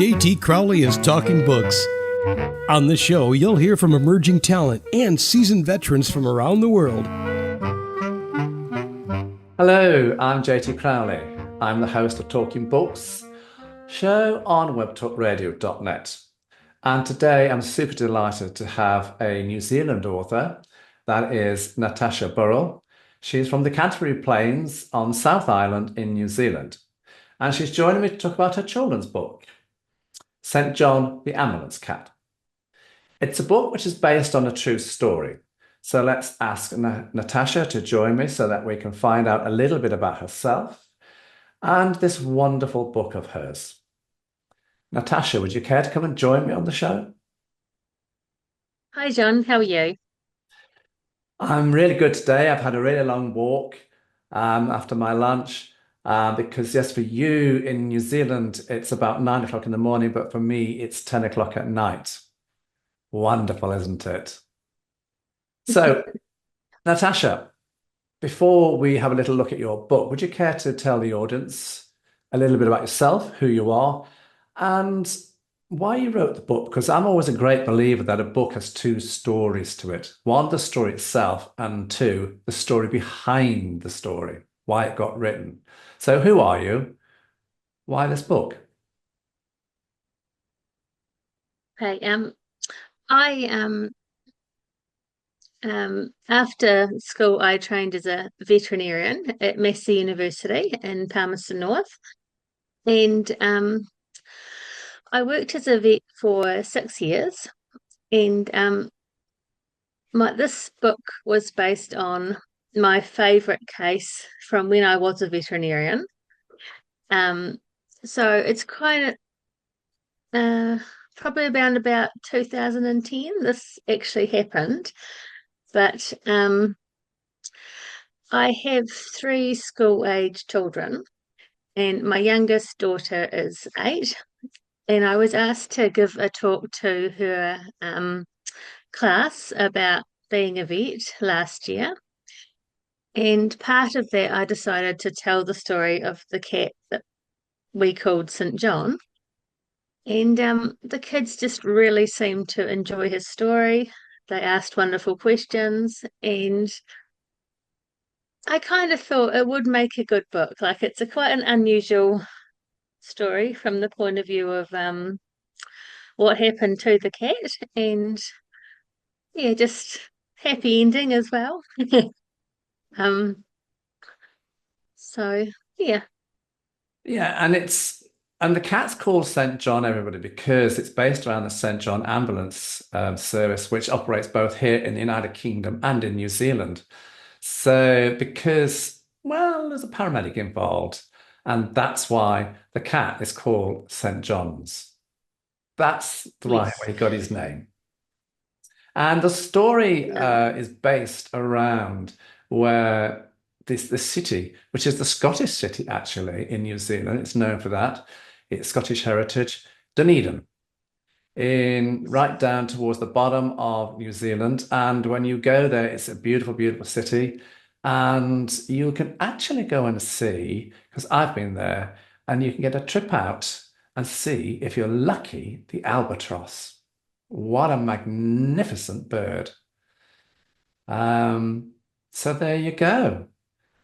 JT Crowley is Talking Books. On the show, you'll hear from emerging talent and seasoned veterans from around the world. Hello, I'm JT Crowley. I'm the host of Talking Books, show on webtalkradio.net. And today I'm super delighted to have a New Zealand author, that is Natasha Burrell. She's from the Canterbury Plains on South Island in New Zealand. And she's joining me to talk about her children's book, St. John the Ambulance Cat. It's a book which is based on a true story. So let's ask Natasha to join me so that we can find out a little bit about herself and this wonderful book of hers. Natasha, would you care to come and join me on the show? Hi, John. How are you? I'm really good today. I've had a really long walk after my lunch because, yes, for you in New Zealand, it's about 9 o'clock in the morning, but for me, it's 10 o'clock at night. Wonderful, isn't it? So, Natasha, before we have a little look at your book, would you care to tell the audience a little bit about yourself, who you are, and why you wrote the book? Because I'm always a great believer that a book has two stories to it. One, the story itself, and two, the story behind the story, why it got written. So who are you? Why this book? Okay. I after school, I trained as a veterinarian at Massey University in Palmerston North, and I worked as a vet for 6 years. And this book was based on my favourite case from when I was a veterinarian. So it's kind of probably around about 2010 this actually happened. But I have three school-age children, and my youngest daughter is 8. And I was asked to give a talk to her class about being a vet last year. And part of that, I decided to tell the story of the cat that we called St. John. And the kids just really seemed to enjoy his story. They asked wonderful questions, and I kind of thought it would make a good book. Like, it's quite an unusual story from the point of view of what happened to the cat, and yeah, just happy ending as well. Um, so yeah. Yeah, and the cat's called St. John, everybody, because it's based around the St. John ambulance service, which operates both here in the United Kingdom and in New Zealand. So because, well, there's a paramedic involved, and that's why the cat is called St. John's. That's the right Yes. way he got his name. And the story is based around where this city, which is the Scottish city actually in New Zealand, it's known for that. It's Scottish heritage, Dunedin, in right down towards the bottom of New Zealand. And when you go there, it's a beautiful, beautiful city. And you can actually go and see, because I've been there, and you can get a trip out and see, if you're lucky, the albatross. What a magnificent bird. So there you go.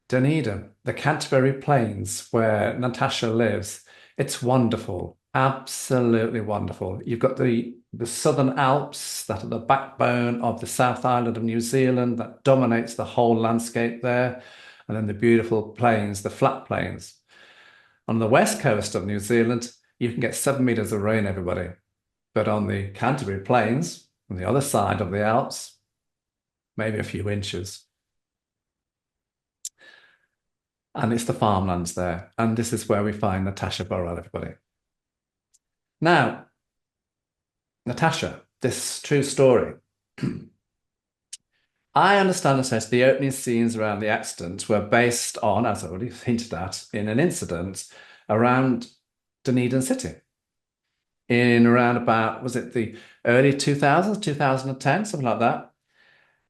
Dunedin, the Canterbury Plains, where Natasha lives. It's wonderful, absolutely wonderful. You've got the Southern Alps that are the backbone of the South Island of New Zealand that dominates the whole landscape there. And then the beautiful plains, the flat plains. On the west coast of New Zealand, you can get 7 meters of rain, everybody. But on the Canterbury Plains, on the other side of the Alps, maybe a few inches. And it's the farmlands there. And this is where we find Natasha Burrell, everybody. Now, Natasha, this true story. I understand that the opening scenes around the accident were based on, as I already hinted at, in an incident around Dunedin City. In around about, was it the early 2000s, 2010, something like that?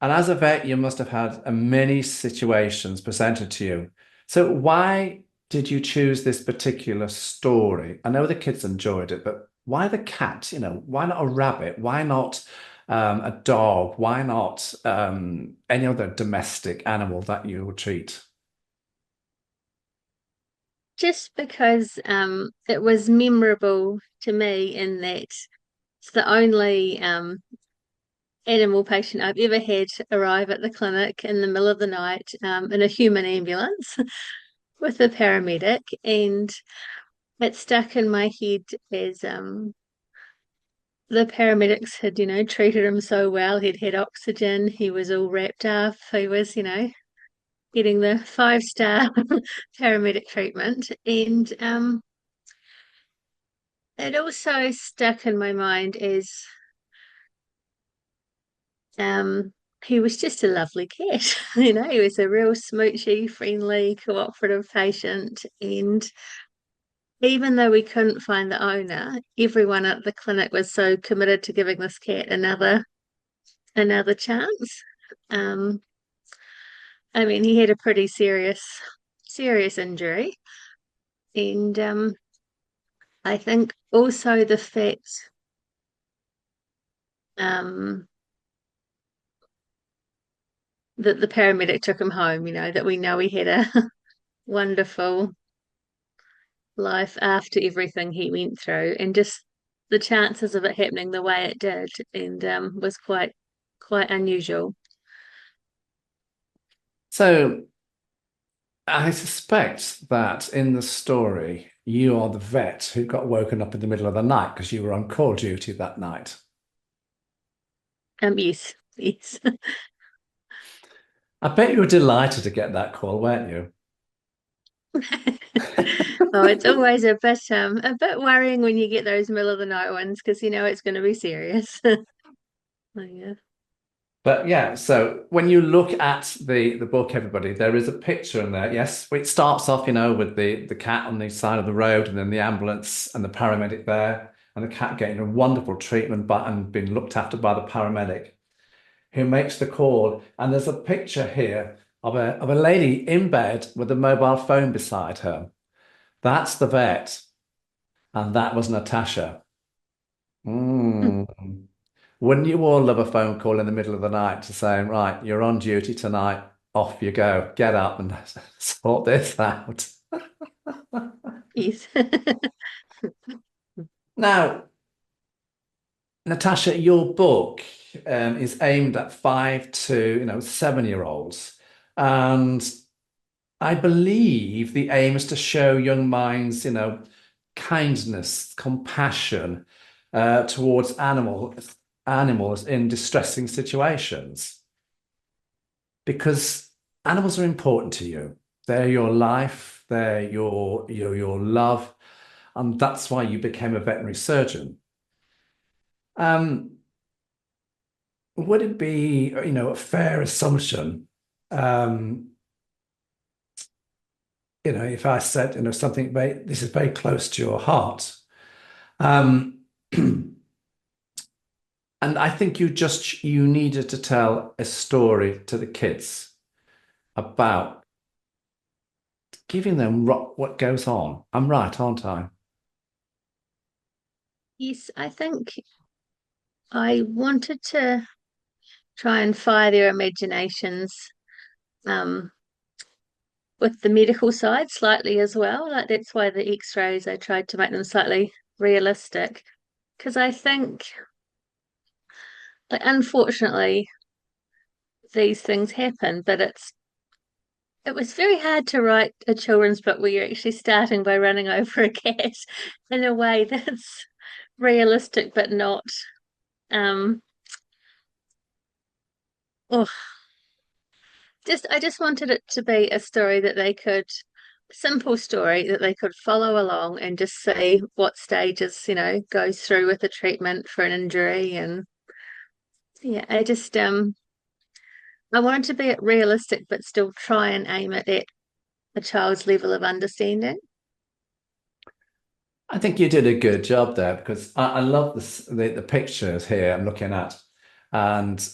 And as a vet, you must have had many situations presented to you. So why did you choose this particular story? I know the kids enjoyed it, but Why the cat? Why not a rabbit? Why not a dog? Why not any other domestic animal that you would treat? Just because it was memorable to me in that it's the only animal patient I've ever had arrive at the clinic in the middle of the night in a human ambulance with a paramedic, and it stuck in my head as the paramedics had, treated him so well. He'd had oxygen, he was all wrapped up, he was, getting the 5-star paramedic treatment. And it also stuck in my mind as um, he was just a lovely cat. He was a real smoochy, friendly, cooperative patient. And even though we couldn't find the owner, everyone at the clinic was so committed to giving this cat another chance. Um, I mean, he had a pretty serious injury, and I think also the fact um, that the paramedic took him home, that we know he had a wonderful life after everything he went through, and just the chances of it happening the way it did, and was quite unusual. So I suspect that in the story, you are the vet who got woken up in the middle of the night because you were on call duty that night. Yes, yes. I bet you were delighted to get that call, weren't you? Oh, it's always a bit worrying when you get those middle of the night ones because you know it's going to be serious. Oh, yeah. But yeah, so when you look at the book, everybody, there is a picture in there. Yes, it starts off, with the cat on the side of the road, and then the ambulance and the paramedic there, and the cat getting a wonderful treatment and being looked after by the paramedic who makes the call. And there's a picture here of a lady in bed with a mobile phone beside her. That's the vet, and that was Natasha. Mm. Wouldn't you all love a phone call in the middle of the night to saying, right, you're on duty tonight, off you go, get up and sort this out. Yes. Now, Natasha, your book is aimed at 5 to 7-year-olds, and I believe the aim is to show young minds, kindness, compassion towards animals in distressing situations, because animals are important to you. They're your life, they're your love, and that's why you became a veterinary surgeon. Um, would it be, a fair assumption, um, if I said, something this is very close to your heart, um, and I think you needed to tell a story to the kids about giving them what goes on. I'm right, aren't I? Yes, I think I wanted to try and fire their imaginations um, with the medical side slightly as well. Like that's why the X-rays I tried to make them slightly realistic because I think, like, unfortunately, these things happen, but it was very hard to write a children's book where you're actually starting by running over a cat in a way that's realistic but not um oh I just wanted it to be a story that they could simple story that they could follow along and just see what stages, goes through with the treatment for an injury. And yeah, I wanted to be realistic but still try and aim it at a child's level of understanding. I think you did a good job there because I love the pictures here I'm looking at, and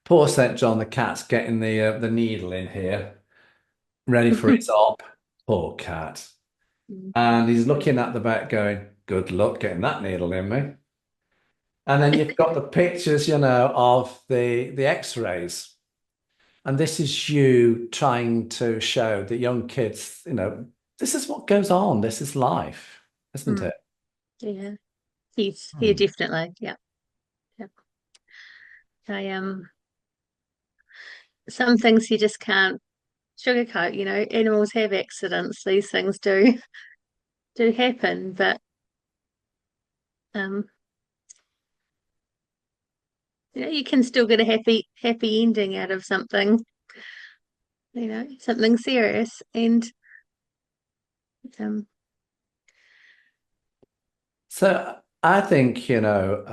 poor St. John the cat's getting the needle in here, ready for its op. Poor cat, Mm. and he's looking at the vet going, good luck getting that needle in me. And then you've got the pictures, you know, of the X-rays. And this is you trying to show the young kids, you know, this is what goes on. This is life, isn't Mm, it? yeah. Yes, yeah, Hmm. definitely. Yeah. Yeah. I some things you just can't sugarcoat, you know, animals have accidents, these things do happen, but um, you know, you can still get a happy ending out of something, you know, something serious. And um, So I think, you know,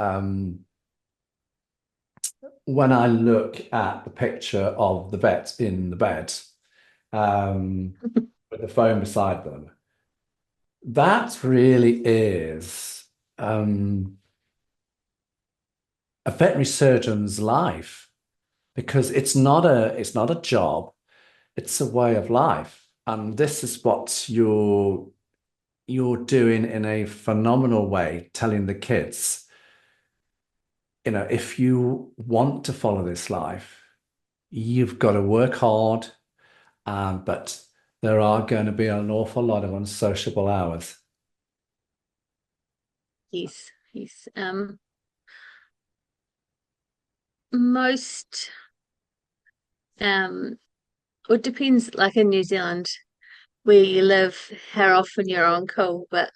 when I look at the picture of the vet in the bed, um, with the phone beside them, that really is a veterinary surgeon's life because it's not a job, it's a way of life. And this is what you're doing in a phenomenal way, telling the kids, you know, if you want to follow this life, you've got to work hard, but there are going to be an awful lot of unsociable hours. yes, yes. Most um, well, it depends. Like in New Zealand, where you live, how often you're on call, but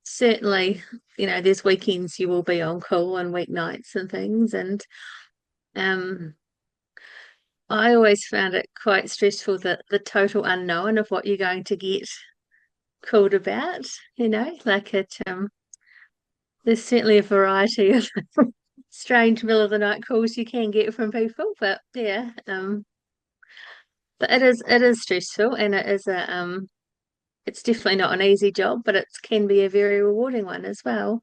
certainly, you know, there's weekends you will be on call and weeknights and things, and um. I always found it quite stressful that the total unknown of what you're going to get called about, you know, like there's certainly a variety of strange middle of the night calls you can get from people, but yeah, but it is stressful and it is a it's definitely not an easy job, but it can be a very rewarding one as well.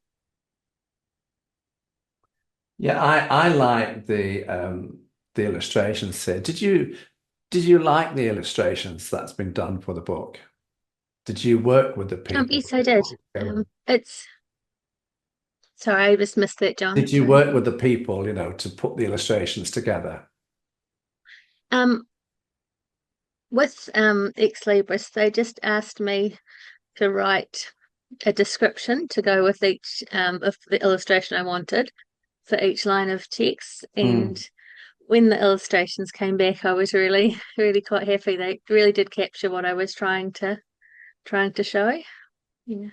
Yeah, I like the illustrations here. Did you like the illustrations that's been done for the book? Did you work with the people? Yes, I did. It's sorry, I just missed that, John. Did you Sorry. work with the people, you know, to put the illustrations together? Um, with Ex Libris, they just asked me to write a description to go with each of the illustration I wanted for each line of text. And Hmm. when the illustrations came back, I was really, really quite happy. They really did capture what I was trying to show. Yeah.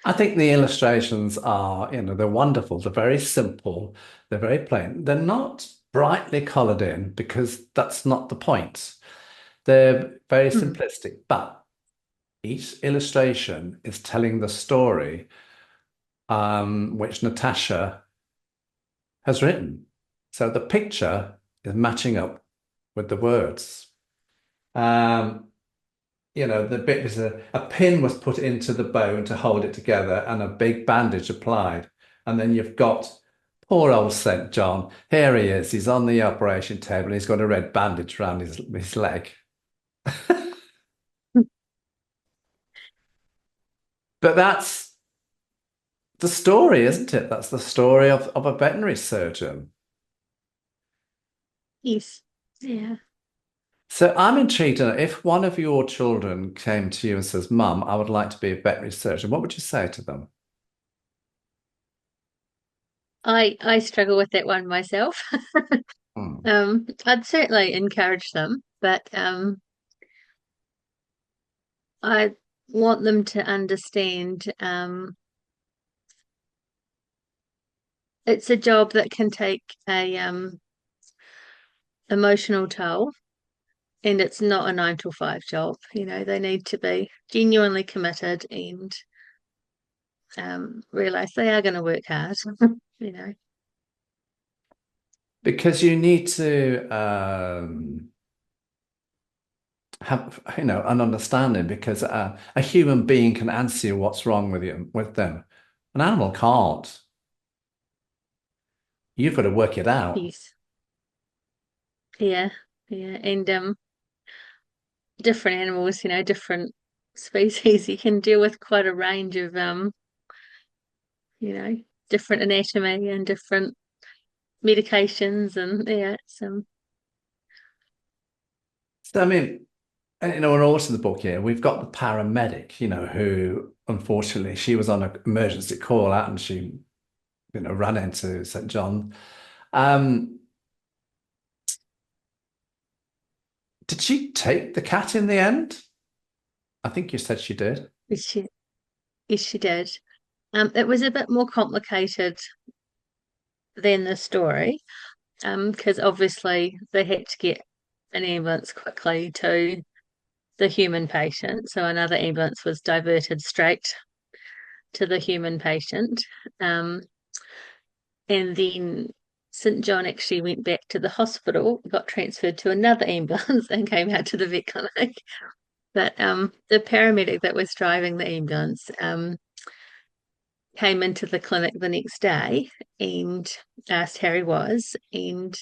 I think the illustrations are, you know, they're wonderful. They're very simple. They're very plain. They're not brightly colored in because that's not the point. They're very Mm. simplistic, but each illustration is telling the story, which Natasha has written. So the picture is matching up with the words. Um, you know, the bit is a pin was put into the bone to hold it together and a big bandage applied. And then you've got poor old St. John. Here he is. He's on the operation table. He's got a red bandage around his leg. But that's the story, isn't it? That's the story of a veterinary surgeon. Yes. Yeah. So I'm intrigued. If one of your children came to you and says, Mum, I would like to be a veterinary surgeon, what would you say to them? I struggle with that one myself. Hmm. I'd certainly encourage them, but I want them to understand it's a job that can take a emotional toll, and it's not a 9 to 5 job. You know, they need to be genuinely committed and realize they are going to work hard. You know, Because you need to have, you know, an understanding because a human being can answer you what's wrong with them. An animal can't. You've got to work it out. yes, yeah, yeah, and different animals, you know, different species, you can deal with quite a range of different anatomy and different medications, and yeah, it's So, I mean, and we're also in the book here, we've got the paramedic, who unfortunately she was on an emergency call out and she, ran into St. John. Um, did she take the cat in the end? I think you said she did. she yes, she did. It was a bit more complicated than the story, because obviously they had to get an ambulance quickly to the human patient. So another ambulance was diverted straight to the human patient. Um, and then St. John actually went back to the hospital, got transferred to another ambulance, and came out to the vet clinic. But the paramedic that was driving the ambulance came into the clinic the next day and asked how he was. And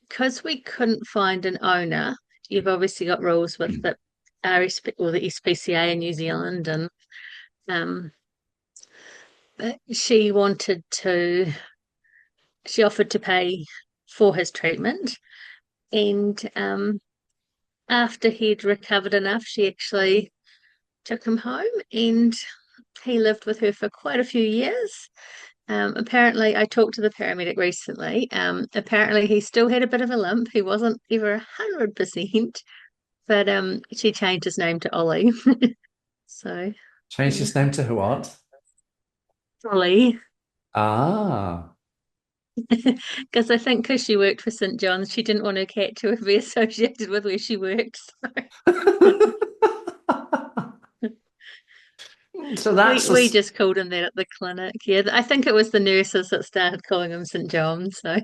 because we couldn't find an owner, you've obviously got rules with the RSP or the SPCA in New Zealand, and um, she offered to pay for his treatment. And after he'd recovered enough, she actually took him home and he lived with her for quite a few years. Apparently, I talked to the paramedic recently. Apparently, he still had a bit of a limp. He wasn't ever 100%, but she changed his name to Ollie. So, Changed yeah. his name to what? Ollie. Ah. Because I think because she worked for St. John's, she didn't want her cat to be associated with where she worked. So We that's we just called him that at the clinic. Yeah, I think it was the nurses that started calling him St. John. So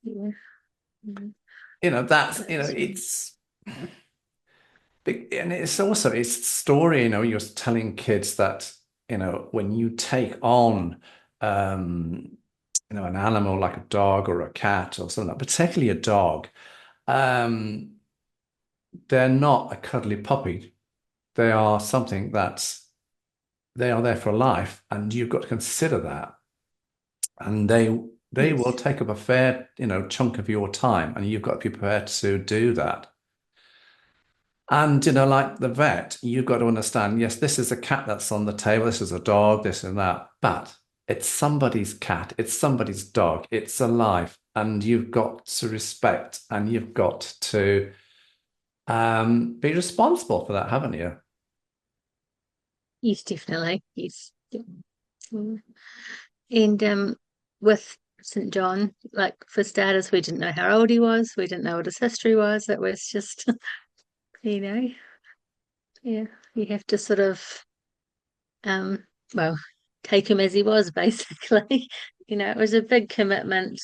yeah, yeah, that's, that's it's big, and it's also it's story, you're telling kids that, when you take on, um, an animal like a dog or a cat or something, particularly a dog, um, they're not a cuddly puppy. They are something that's they are there for life, and you've got to consider that. And they will yes, take up a fair, chunk of your time, and you've got to be prepared to do that. And, like the vet, you've got to understand, yes, this is a cat that's on the table, this is a dog, this and that, but it's somebody's cat, it's somebody's dog, it's alive, and you've got to respect and you've got to be responsible for that, haven't you? yes, definitely, yes. Yeah. Mm. And with St. John, like for starters, we didn't know how old he was. We didn't know what his history was. It was just, you know, yeah, you have to sort of, um, well, take him as he was, basically. It was a big commitment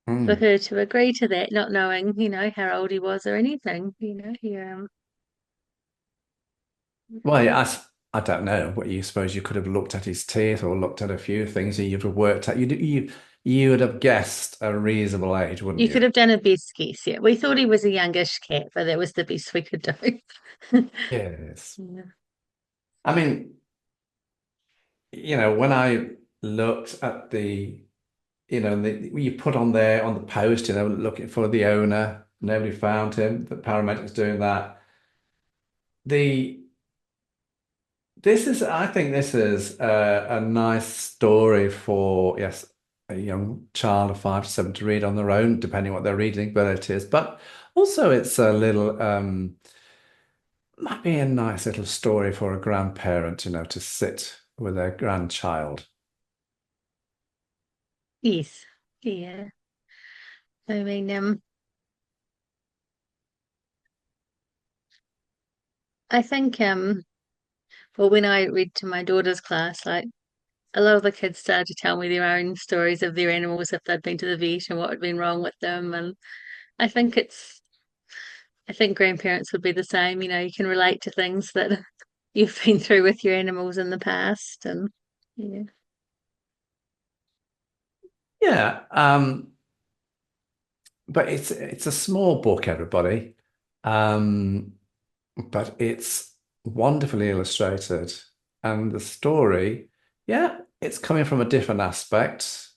for Hmm. her to agree to that, not knowing, how old he was or anything, yeah. Well, yeah, I don't know. What you suppose you could have looked at his teeth or looked at a few things and you'd have worked out. You would have guessed a reasonable age, wouldn't You you? could have done a best guess, yeah. We thought he was a youngish cat, but that was the best we could do. Yes. Yeah. I mean, when I looked at you put on there on the post, looking for the owner, nobody found him. The paramedic's doing that. The I think this is a nice story for, yes, a young child of 5 to 7 to read on their own, depending what they're reading, but it is. But also, it's a little, might be a nice little story for a grandparent, to sit with their grandchild. Yes. Yeah. I mean, I think well when I read to my daughter's class, like a lot of the kids started to tell me their own stories of their animals if they'd been to the vet and what had been wrong with them. And I think I think grandparents would be the same, you can relate to things that you've been through with your animals in the past. And yeah. Yeah, but it's a small book, everybody. Um, but it's wonderfully illustrated. And the story, yeah, it's coming from a different aspect,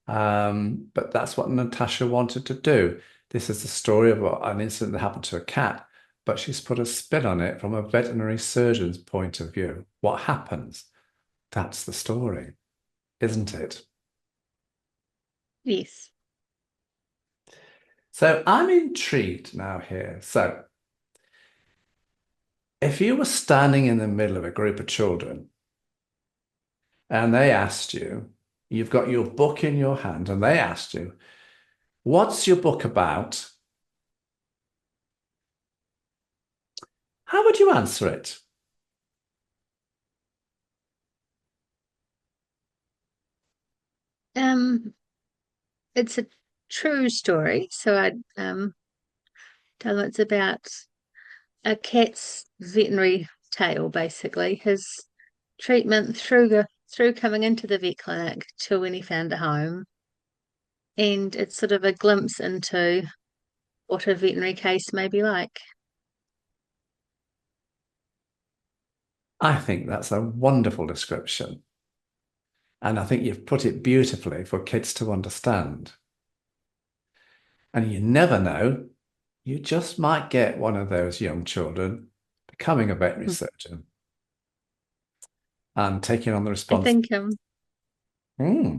but that's what Natasha wanted to do. This is the story of an incident that happened to a cat, but she's put a spin on it from a veterinary surgeon's point of view. What happens? That's the story, isn't it? Yes. So I'm intrigued now here. So if you were standing in the middle of a group of children and they asked you, you've got your book in your hand, and they asked you, what's your book about? How would you answer it? Um, it's a true story, so I'd tell them it's about a cat's veterinary tale, basically. His treatment through coming into the vet clinic to when he found a home. And it's sort of a glimpse into what a veterinary case may be like. I think that's a wonderful description. And I think you've put it beautifully for kids to understand. And you never know, you just might get one of those young children becoming a veterinary surgeon and taking on the I response. think Hmm.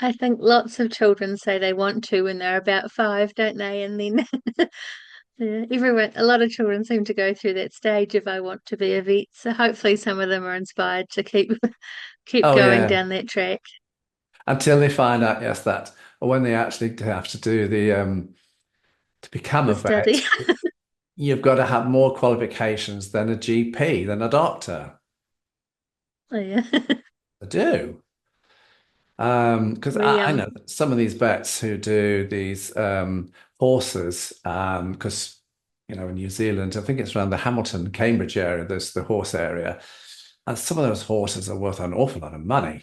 I think lots of children say they want to when they're about 5, don't they? And then yeah, a lot of children seem to go through that stage of I want to be a vet. So hopefully some of them are inspired to keep Oh, going yeah. down that track. Until they find out, yes, that, or when they actually have to do to become The a vet, study. you've got to have more qualifications than a GP, than a doctor. Oh, yeah. I do. Because We I know some of these vets who do these horses, because in New Zealand, I think it's around the Hamilton, Cambridge area, there's the horse area, and some of those horses are worth an awful lot of money.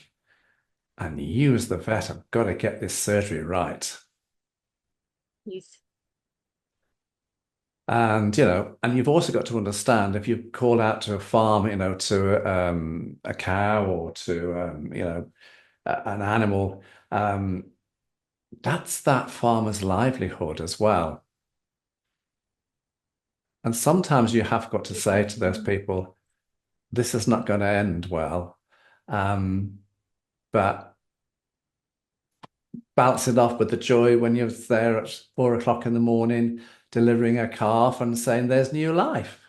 And you, as the vet, have got to get this surgery right. yes. And you've also got to understand if you call out to a farm, to a cow or to an animal, that's that farmer's livelihood as well. And sometimes you have got to say to those people, this is not going to end well. Um, but bounce it off with the joy when you're there at 4 o'clock in the morning, delivering a calf and saying there's new life.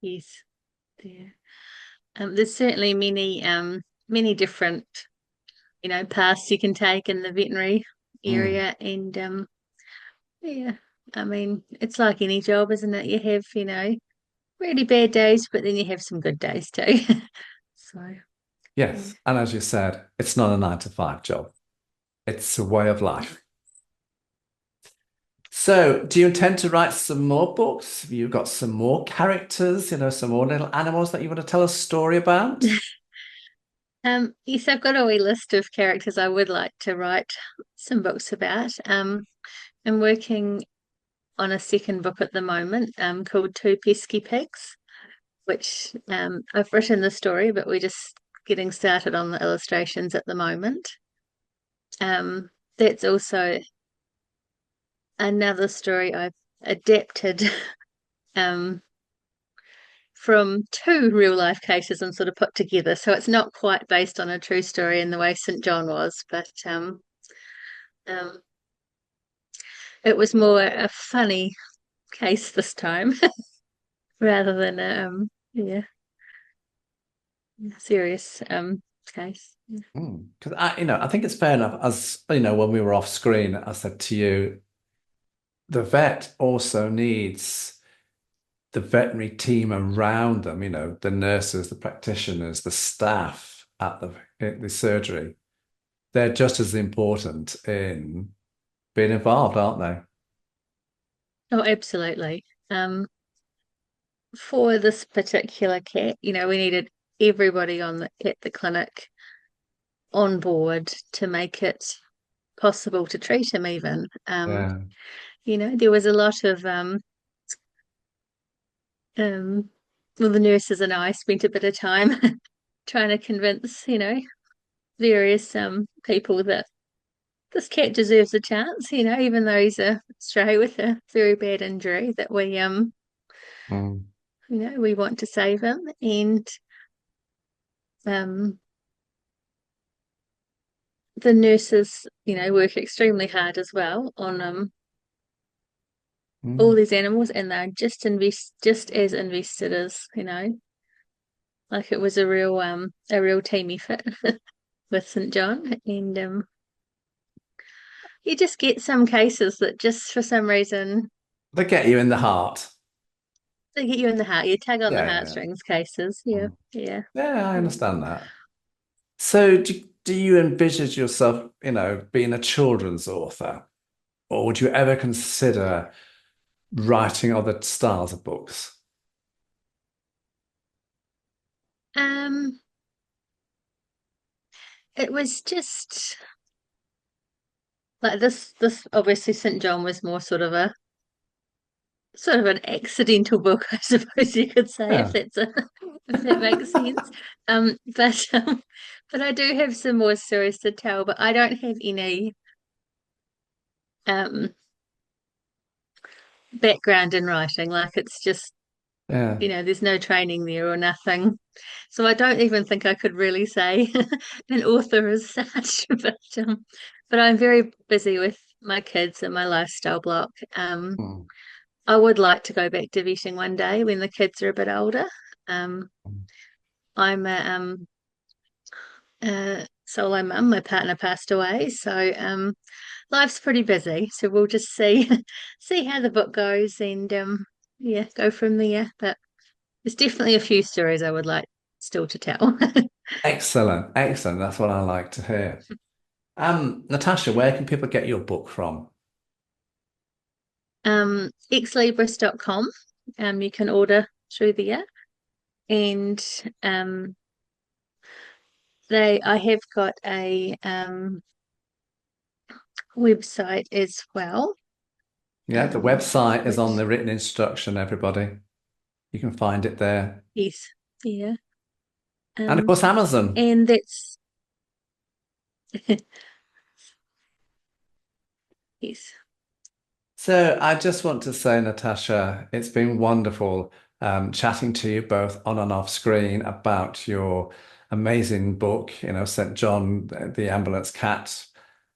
Yes. Yeah. There's certainly many different, paths you can take in the veterinary Mm, area. And yeah, I mean, it's like any job, isn't it? You have, really bad days, but then you have some good days too. So, yeah. yes. And as you said, it's not a 9 to 5 job. It's a way of life. So, do you intend to write some more books? Have you got some more characters, some more little animals that you want to tell a story about? Yes, I've got a wee list of characters I would like to write some books about. I'm working on a second book at the moment, called Two Pesky Pigs, which I've written the story, but we're just getting started on the illustrations at the moment. That's also another story I've adapted um, from two real life cases and sort of put together. So it's not quite based on a true story in the way St. John was, but um, it was more a funny case this time rather than a yeah, serious case. Yeah. Because I think it's fair enough. As when we were off screen, I said to you, the vet also needs the veterinary team around them, the nurses, the practitioners, the staff at the surgery. They're just as important in being involved, aren't they? Oh, absolutely. For this particular cat, we needed everybody at the clinic on board to make it possible to treat him even. Yeah. There was a lot of well, the nurses and I spent a bit of time trying to convince, various people that this cat deserves a chance, even though he's a stray with a very bad injury, that Mm. we want to save him. And the nurses, work extremely hard as well on all Mm. these animals, and they're just as invested as, like it was a real team effort with St. John. And you just get some cases that just for some reason They get you in the heart. they get you in the heart. You tug on the Yeah. heartstrings cases. Yeah, Mm. yeah. Yeah, I understand that. So do you envisage yourself, being a children's author? Or would you ever consider writing other styles of books? Um, it was just like this obviously St. John was more sort of an accidental book, I suppose you could say, Yeah. if that makes sense. But I do have some more stories to tell, but I don't have any um background in writing. Like it's just, Yeah. there's no training there or nothing. So I don't even think I could really say an author as such. But I'm very busy with my kids and my lifestyle block. Mm. I would like to go back to vetting one day when the kids are a bit older. Um, I'm a solo mum. My partner passed away, so life's pretty busy. So we'll just see see how the book goes, and yeah, go from there. But there's definitely a few stories I would like still to tell. Excellent. Excellent. That's what I like to hear. Natasha, where can people get your book from? Exlibris.com. You can order through there, and I have got a website as well. Yeah, the website is on Which the written instruction, everybody. You can find it there. Yes, yeah. And of course, Amazon. And that's yes. So I just want to say, Natasha, it's been wonderful chatting to you both on and off screen about your amazing book, St. John, the Ambulance Cat.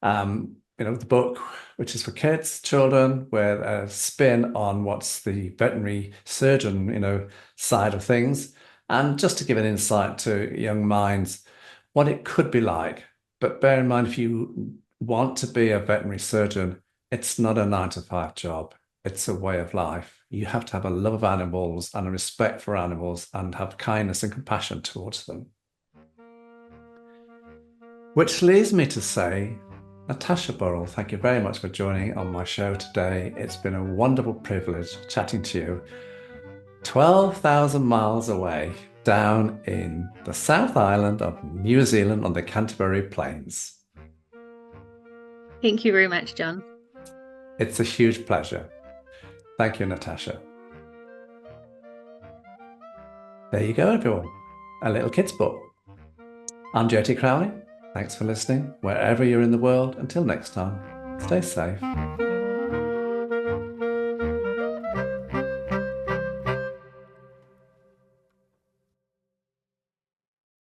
The book, which is for kids, children, with a spin on what's the veterinary surgeon, side of things. And just to give an insight to young minds, what it could be like. But bear in mind, if you want to be a veterinary surgeon, it's not a 9 to 5 job. It's a way of life. You have to have a love of animals and a respect for animals and have kindness and compassion towards them. Which leads me to say, Natasha Burrell, thank you very much for joining on my show today. It's been a wonderful privilege chatting to you 12,000 miles away down in the South Island of New Zealand on the Canterbury Plains. Thank you very much, John. It's a huge pleasure. Thank you, Natasha. There you go, everyone. A little kid's book. I'm JT Crowley. Thanks for listening. Wherever you're in the world, until next time, stay safe.